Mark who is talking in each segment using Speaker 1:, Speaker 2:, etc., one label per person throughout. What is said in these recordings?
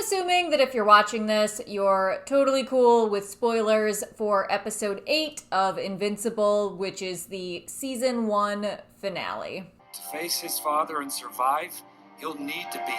Speaker 1: assuming that if you're watching this, you're totally cool with spoilers for episode 8 of Invincible, which is the season 1 finale.
Speaker 2: To face his father and survive, he'll need to be.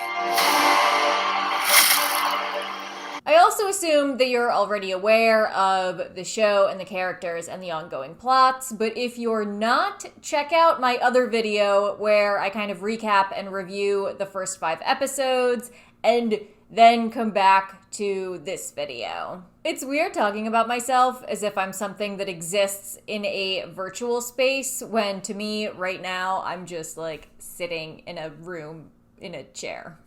Speaker 1: I also assume that you're already aware of the show and the characters and the ongoing plots, but if you're not, check out my other video where I kind of recap and review the first 5 episodes, and then come back to this video. It's weird talking about myself as if I'm something that exists in a virtual space, when to me, right now, I'm just like sitting in a room in a chair.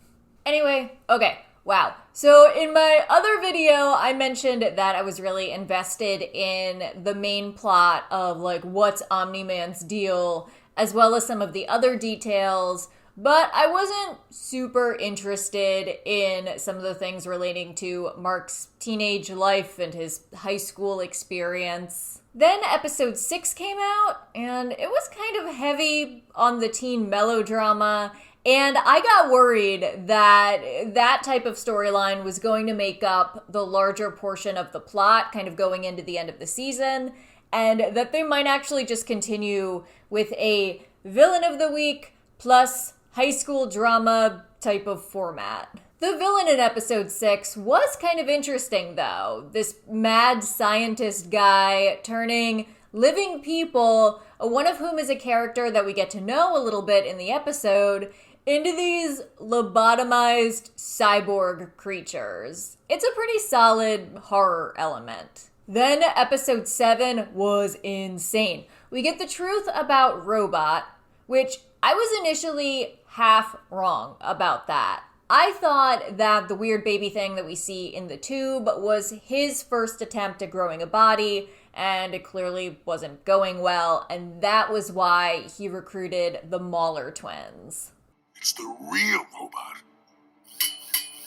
Speaker 1: Anyway, okay. Wow. So in my other video, I mentioned that I was really invested in the main plot of like what's Omni-Man's deal, as well as some of the other details, but I wasn't super interested in some of the things relating to Mark's teenage life and his high school experience. Then episode 6 came out, and it was kind of heavy on the teen melodrama. And I got worried that that type of storyline was going to make up the larger portion of the plot, kind of going into the end of the season, and that they might actually just continue with a villain of the week plus high school drama type of format. The villain in episode 6 was kind of interesting, though. This mad scientist guy turning living people, one of whom is a character that we get to know a little bit in the episode, into these lobotomized cyborg creatures. It's a pretty solid horror element. Then episode 7 was insane. We get the truth about Robot, which I was initially half wrong about that. I thought that the weird baby thing that we see in the tube was his first attempt at growing a body, and it clearly wasn't going well, and that was why he recruited the Mauler twins.
Speaker 3: It's the real robot.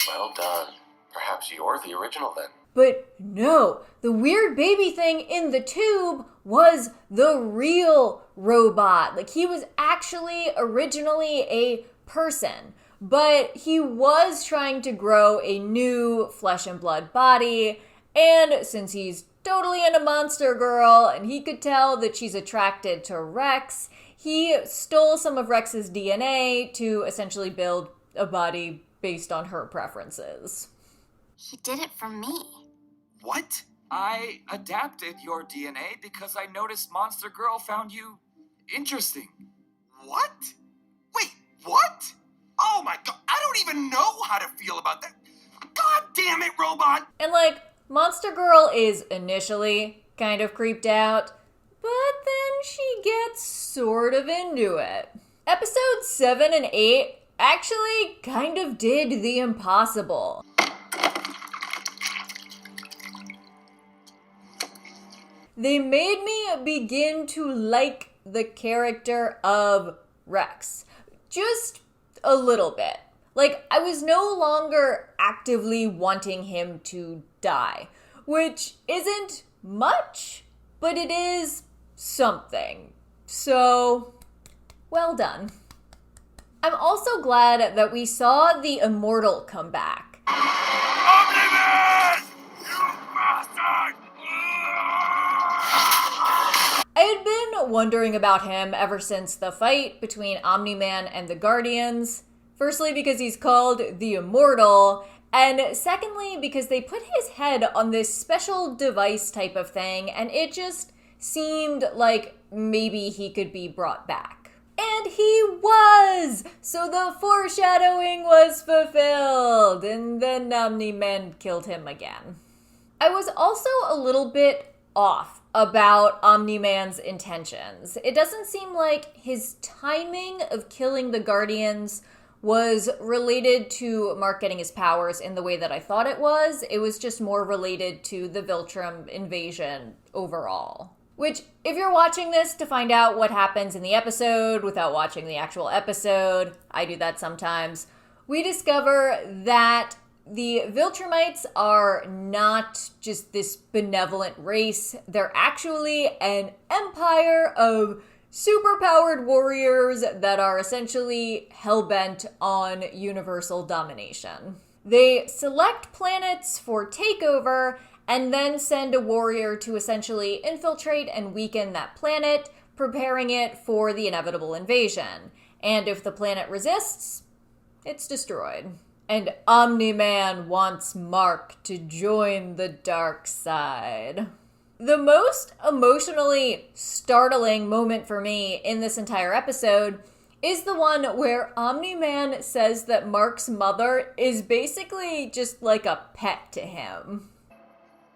Speaker 4: Well done. Perhaps you're the original then.
Speaker 1: But no, the weird baby thing in the tube was the real robot. Like, he was actually originally a person, but he was trying to grow a new flesh and blood body, and since he's totally into Monster Girl and he could tell that she's attracted to Rex, he stole some of Rex's DNA to essentially build a body based on her preferences.
Speaker 5: He did it for me.
Speaker 2: What? I adapted your DNA because I noticed Monster Girl found you interesting.
Speaker 3: What? Wait, what? Oh my god, I don't even know how to feel about that. God damn it, Robot!
Speaker 1: And like, Monster Girl is initially kind of creeped out, but then she gets sort of into it. Episodes 7 and 8 actually kind of did the impossible. They made me begin to like the character of Rex. Just a little bit. Like, I was no longer actively wanting him to die, which isn't much, but it is something. So, well done. I'm also glad that we saw the Immortal come back.
Speaker 3: Omni-Man! You bastard!
Speaker 1: I had been wondering about him ever since the fight between Omni-Man and the Guardians. Firstly, because he's called the Immortal, and secondly, because they put his head on this special device type of thing, and it just seemed like maybe he could be brought back. And he was! So the foreshadowing was fulfilled, and then Omni-Man killed him again. I was also a little bit off about Omni-Man's intentions. It doesn't seem like his timing of killing the Guardians was related to Mark getting his powers in the way that I thought it was. It was just more related to the Viltrum invasion overall. Which, if you're watching this to find out what happens in the episode without watching the actual episode, I do that sometimes, we discover that the Viltrumites are not just this benevolent race. They're actually an empire of superpowered warriors that are essentially hell-bent on universal domination. They select planets for takeover and then send a warrior to essentially infiltrate and weaken that planet, preparing it for the inevitable invasion. And if the planet resists, it's destroyed. And Omni-Man wants Mark to join the dark side. The most emotionally startling moment for me in this entire episode is the one where Omni-Man says that Mark's mother is basically just like a pet to him.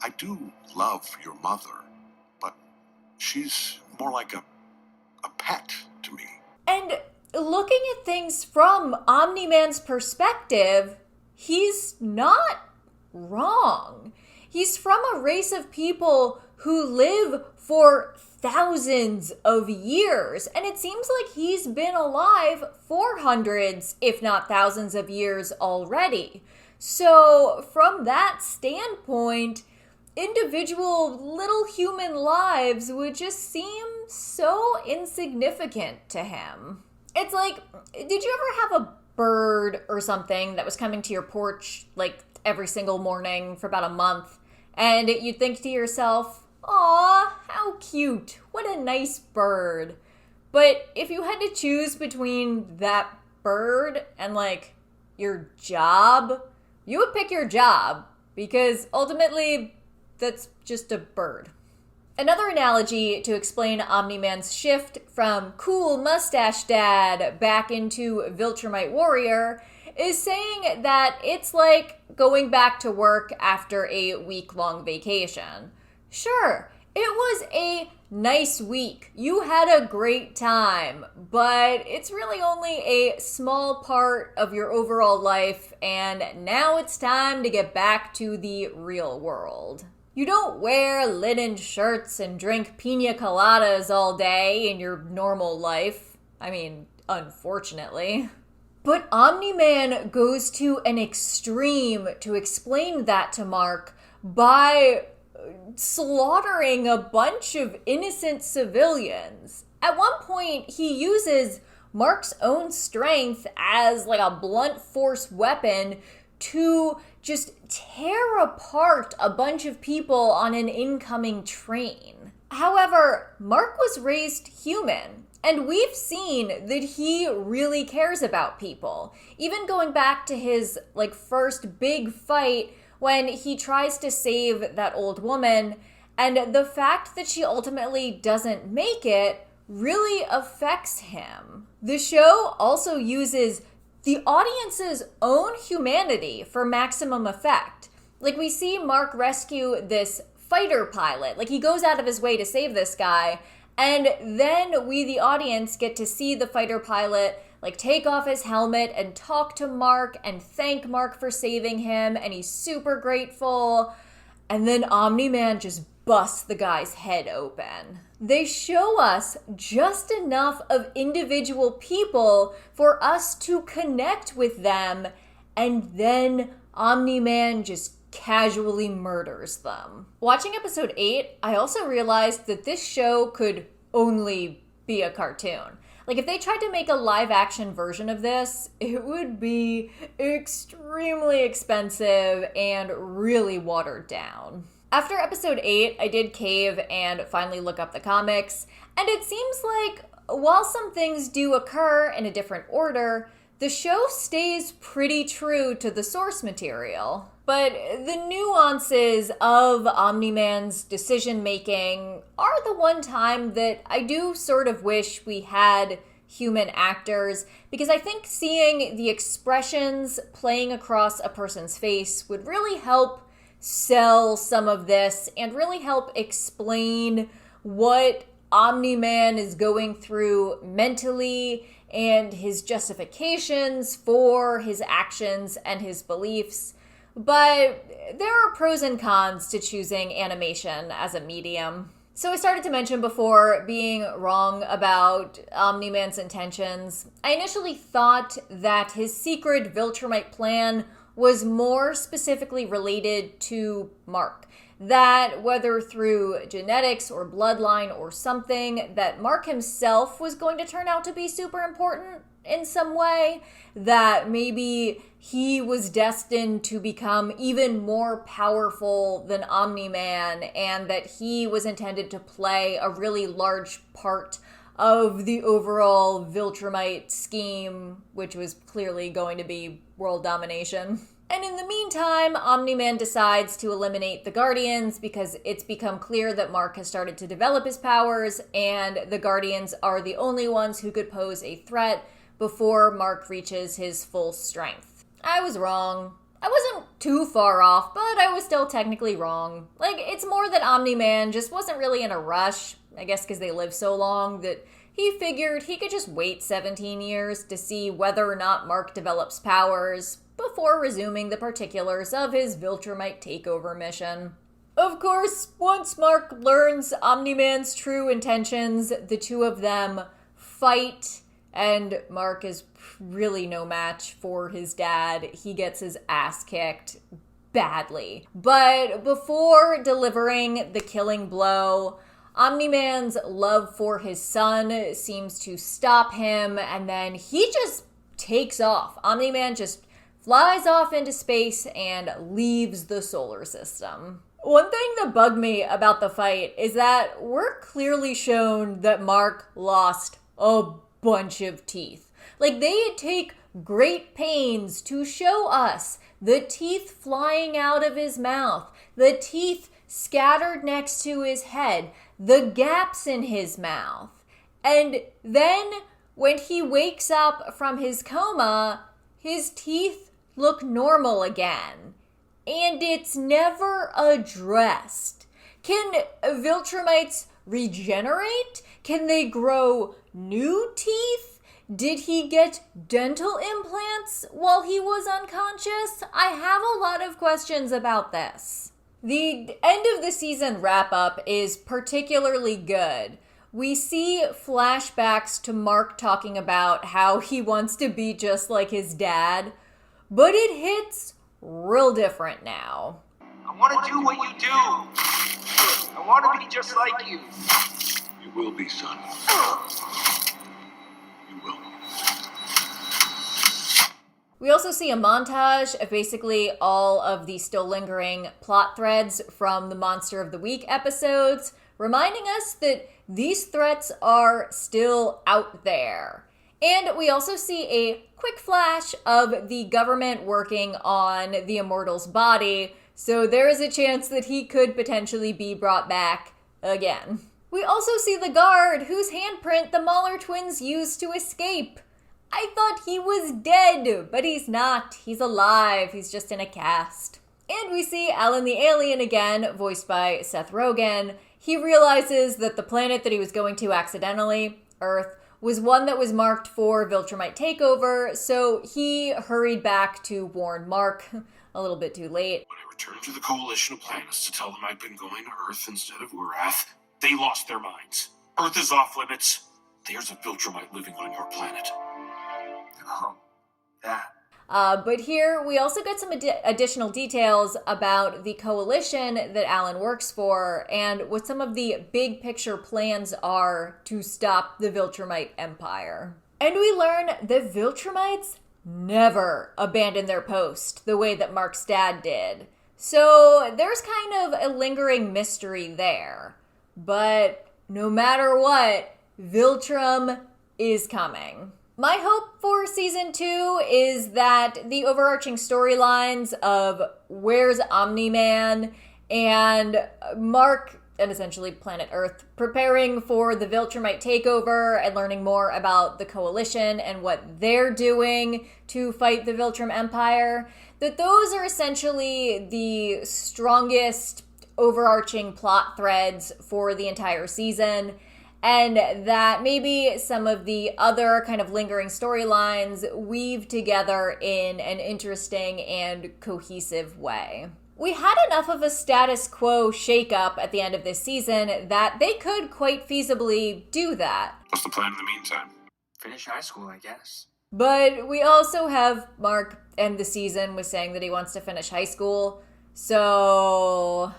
Speaker 6: I do love your mother, but she's more like a pet to me.
Speaker 1: And looking at things from Omni-Man's perspective, he's not wrong. He's from a race of people who live for thousands of years, and it seems like he's been alive for hundreds, if not thousands of years already. So from that standpoint, individual little human lives would just seem so insignificant to him. It's like, did you ever have a bird or something that was coming to your porch like every single morning for about a month, and you'd think to yourself, aw, how cute, what a nice bird. But if you had to choose between that bird and like your job, you would pick your job, because ultimately that's just a bird. Another analogy to explain Omni-Man's shift from cool mustache dad back into Viltrumite warrior is saying that it's like going back to work after a week-long vacation. Sure, it was a nice week. You had a great time, but it's really only a small part of your overall life, and now it's time to get back to the real world. You don't wear linen shirts and drink pina coladas all day in your normal life. I mean, unfortunately. But Omni-Man goes to an extreme to explain that to Mark by slaughtering a bunch of innocent civilians. At one point, he uses Mark's own strength as like a blunt force weapon to just tear apart a bunch of people on an incoming train. However, Mark was raised human, and we've seen that he really cares about people. Even going back to his like first big fight when he tries to save that old woman, and the fact that she ultimately doesn't make it really affects him. The show also uses the audience's own humanity for maximum effect. Like, we see Mark rescue this fighter pilot. Like, he goes out of his way to save this guy, and then we, the audience, get to see the fighter pilot like take off his helmet and talk to Mark and thank Mark for saving him, and he's super grateful. And then Omni-Man just busts the guy's head open. They show us just enough of individual people for us to connect with them, and then Omni-Man just casually murders them. Watching episode 8, I also realized that this show could only be a cartoon. Like, if they tried to make a live-action version of this, it would be extremely expensive and really watered down. After episode 8, I did cave and finally look up the comics, and it seems like while some things do occur in a different order, the show stays pretty true to the source material. But the nuances of Omni-Man's decision-making are the one time that I do sort of wish we had human actors, because I think seeing the expressions playing across a person's face would really help sell some of this and really help explain what Omni-Man is going through mentally and his justifications for his actions and his beliefs. But there are pros and cons to choosing animation as a medium. So I started to mention before being wrong about Omni-Man's intentions. I initially thought that his secret Viltrumite plan was more specifically related to Mark. That whether through genetics or bloodline or something, that Mark himself was going to turn out to be super important. in some way, that maybe he was destined to become even more powerful than Omni-Man, and that he was intended to play a really large part of the overall Viltrumite scheme, which was clearly going to be world domination. And in the meantime, Omni-Man decides to eliminate the Guardians because it's become clear that Mark has started to develop his powers, and the Guardians are the only ones who could pose a threat before Mark reaches his full strength. I was wrong. I wasn't too far off, but I was still technically wrong. Like, it's more that Omni-Man just wasn't really in a rush, I guess because they live so long, that he figured he could just wait 17 years to see whether or not Mark develops powers before resuming the particulars of his Viltrumite takeover mission. Of course, once Mark learns Omni-Man's true intentions, the two of them fight, and Mark is really no match for his dad. He gets his ass kicked badly. But before delivering the killing blow, Omni-Man's love for his son seems to stop him, and then he just takes off. Omni-Man just flies off into space and leaves the solar system. One thing that bugged me about the fight is that we're clearly shown that Mark lost a bunch of teeth. Like, they take great pains to show us the teeth flying out of his mouth, the teeth scattered next to his head, the gaps in his mouth. And then when he wakes up from his coma, his teeth look normal again. And it's never addressed. Can Viltrumites regenerate? Can they grow new teeth? Did he get dental implants while he was unconscious? I have a lot of questions about this. The end of the season wrap-up is particularly good. We see flashbacks to Mark talking about how he wants to be just like his dad, but it hits real different now.
Speaker 3: I want to do what you do. I want to be just like you.
Speaker 6: You will be, son. You will.
Speaker 1: We also see a montage of basically all of the still lingering plot threads from the Monster of the Week episodes, reminding us that these threats are still out there. And we also see a quick flash of the government working on the Immortal's body, so there is a chance that he could potentially be brought back again. We also see the guard whose handprint the Mahler twins used to escape. I thought he was dead, but he's not. He's alive. He's just in a cast. And we see Alan the Alien again, voiced by Seth Rogen. He realizes that the planet that he was going to accidentally, Earth, was one that was marked for Viltrumite takeover, so he hurried back to warn Mark, a little bit too late.
Speaker 7: When I returned to the Coalition of Planets to tell them I'd been going to Earth instead of Urath, they lost their minds. Earth is off limits. There's a Viltrumite living on your planet.
Speaker 3: Oh, that.
Speaker 1: But here we also get some additional details about the coalition that Alan works for and what some of the big picture plans are to stop the Viltrumite Empire. And we learn that Viltrumites never abandon their post the way that Mark's dad did. So there's kind of a lingering mystery there. But no matter what, Viltrum is coming. My hope for season 2 is that the overarching storylines of where's Omni-Man and Mark and essentially planet Earth preparing for the Viltrumite takeover and learning more about the Coalition and what they're doing to fight the Viltrum Empire, that those are essentially the strongest overarching plot threads for the entire season. And that maybe some of the other kind of lingering storylines weave together in an interesting and cohesive way. We had enough of a status quo shakeup at the end of this season that they could quite feasibly do that.
Speaker 7: What's the plan in the meantime?
Speaker 3: Finish high school, I guess.
Speaker 1: But we also have Mark end the season with saying that he wants to finish high school. So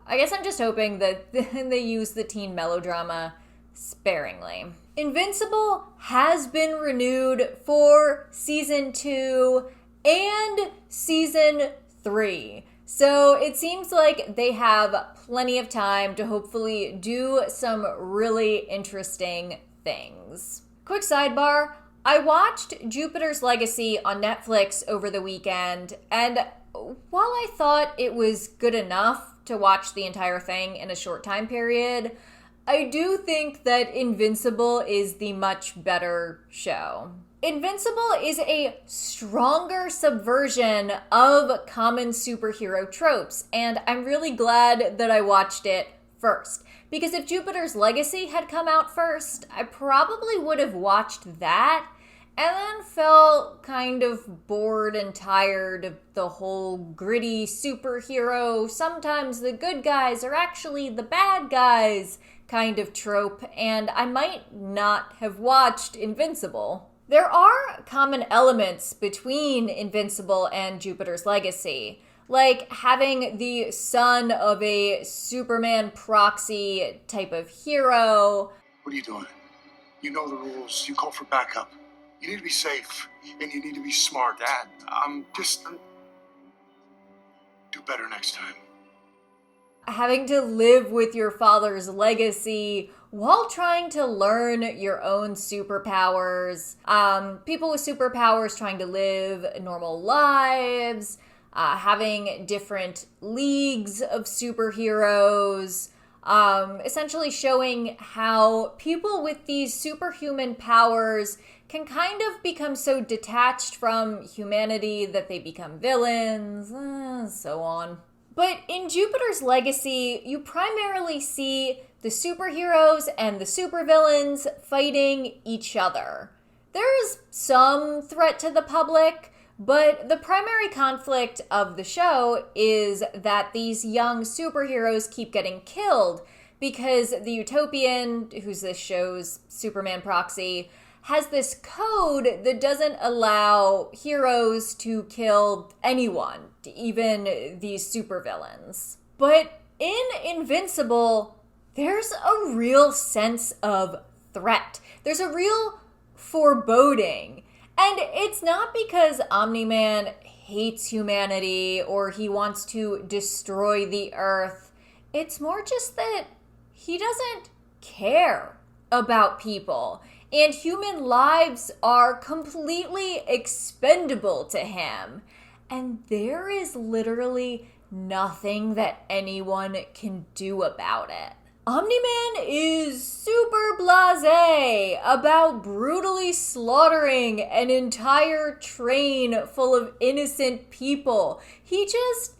Speaker 1: I guess I'm just hoping that they use the teen melodrama sparingly. Invincible has been renewed for season 2 and season 3. So it seems like they have plenty of time to hopefully do some really interesting things. Quick sidebar, I watched Jupiter's Legacy on Netflix over the weekend, and while I thought it was good enough to watch the entire thing in a short time period, I do think that Invincible is the much better show. Invincible is a stronger subversion of common superhero tropes, and I'm really glad that I watched it first. Because if Jupiter's Legacy had come out first, I probably would have watched that and then felt kind of bored and tired of the whole gritty superhero, sometimes the good guys are actually the bad guys kind of trope, and I might not have watched Invincible. There are common elements between Invincible and Jupiter's Legacy, like having the son of a Superman proxy type of hero.
Speaker 6: What are you doing? You know the rules. You call for backup. You need to be safe, and you need to be smart.
Speaker 3: Dad,
Speaker 6: Do better next time.
Speaker 1: Having to live with your father's legacy while trying to learn your own superpowers. People with superpowers trying to live normal lives, having different leagues of superheroes, essentially showing how people with these superhuman powers can kind of become so detached from humanity that they become villains, so on. But in Jupiter's Legacy, you primarily see the superheroes and the supervillains fighting each other. There's some threat to the public, but the primary conflict of the show is that these young superheroes keep getting killed because the Utopian, who's this show's Superman proxy, has this code that doesn't allow heroes to kill anyone, even these supervillains. But in Invincible, there's a real sense of threat. There's a real foreboding. And it's not because Omni-Man hates humanity or he wants to destroy the Earth. It's more just that he doesn't care about people. And human lives are completely expendable to him. And there is literally nothing that anyone can do about it. Omni-Man is super blasé about brutally slaughtering an entire train full of innocent people. He just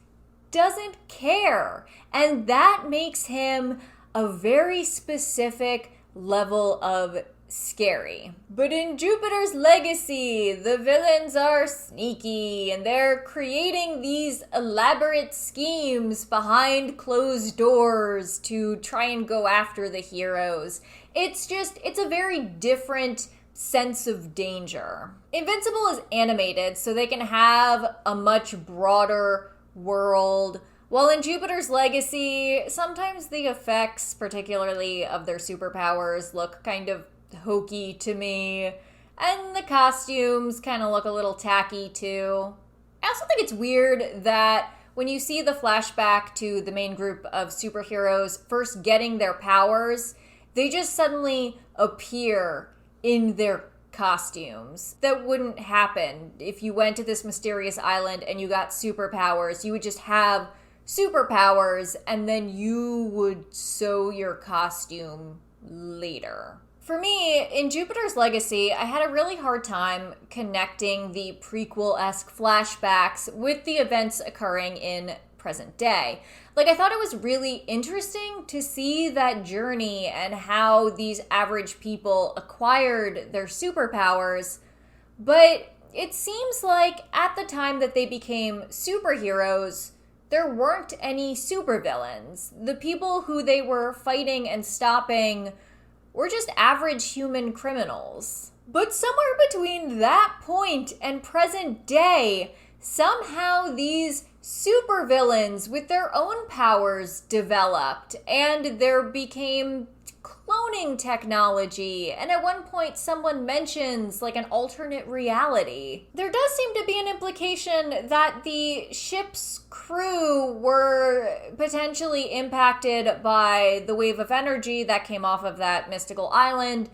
Speaker 1: doesn't care. And that makes him a very specific level of scary. But in Jupiter's Legacy, the villains are sneaky and they're creating these elaborate schemes behind closed doors to try and go after the heroes. It's a very different sense of danger. Invincible is animated, so they can have a much broader world. While in Jupiter's Legacy, sometimes the effects, particularly of their superpowers, look kind of hokey to me, and the costumes kind of look a little tacky too. I also think it's weird that when you see the flashback to the main group of superheroes first getting their powers, they just suddenly appear in their costumes. That wouldn't happen if you went to this mysterious island and you got superpowers. You would just have superpowers and then you would sew your costume later. For me, in Jupiter's Legacy, I had a really hard time connecting the prequel-esque flashbacks with the events occurring in present day. Like, I thought it was really interesting to see that journey and how these average people acquired their superpowers, but it seems like at the time that they became superheroes, there weren't any supervillains. The people who they were fighting and stopping were just average human criminals. But somewhere between that point and present day, somehow these supervillains with their own powers developed, and there became cloning technology, and at one point someone mentions like an alternate reality. There does seem to be an implication that the ship's crew were potentially impacted by the wave of energy that came off of that mystical island,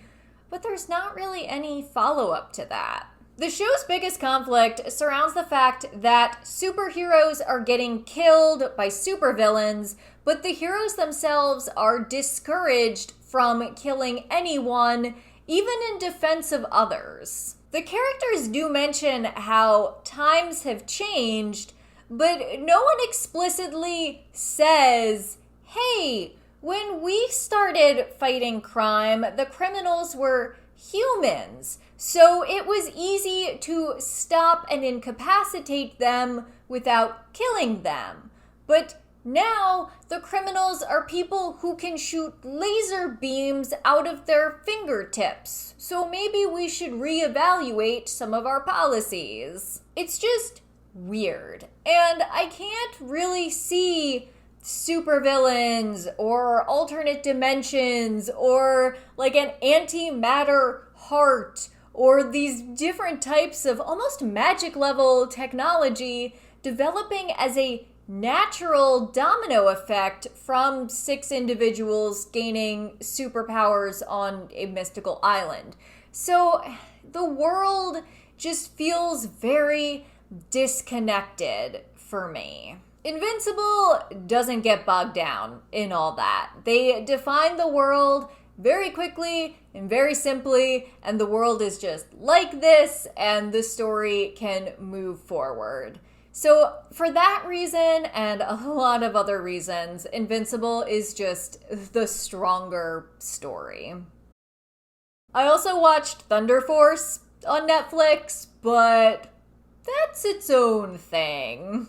Speaker 1: but there's not really any follow-up to that. The show's biggest conflict surrounds the fact that superheroes are getting killed by supervillains, but the heroes themselves are discouraged from killing anyone, even in defense of others. The characters do mention how times have changed, but no one explicitly says, hey, when we started fighting crime, the criminals were humans. So it was easy to stop and incapacitate them without killing them. But now the criminals are people who can shoot laser beams out of their fingertips. So maybe we should reevaluate some of our policies. It's just weird. And I can't really see supervillains or alternate dimensions or like an antimatter heart or these different types of almost magic level technology developing as a natural domino effect from 6 individuals gaining superpowers on a mystical island. So the world just feels very disconnected for me. Invincible doesn't get bogged down in all that. They define the world very quickly and very simply, and the world is just like this, and the story can move forward. So for that reason, and a lot of other reasons, Invincible is just the stronger story. I also watched Thunder Force on Netflix, but that's its own thing.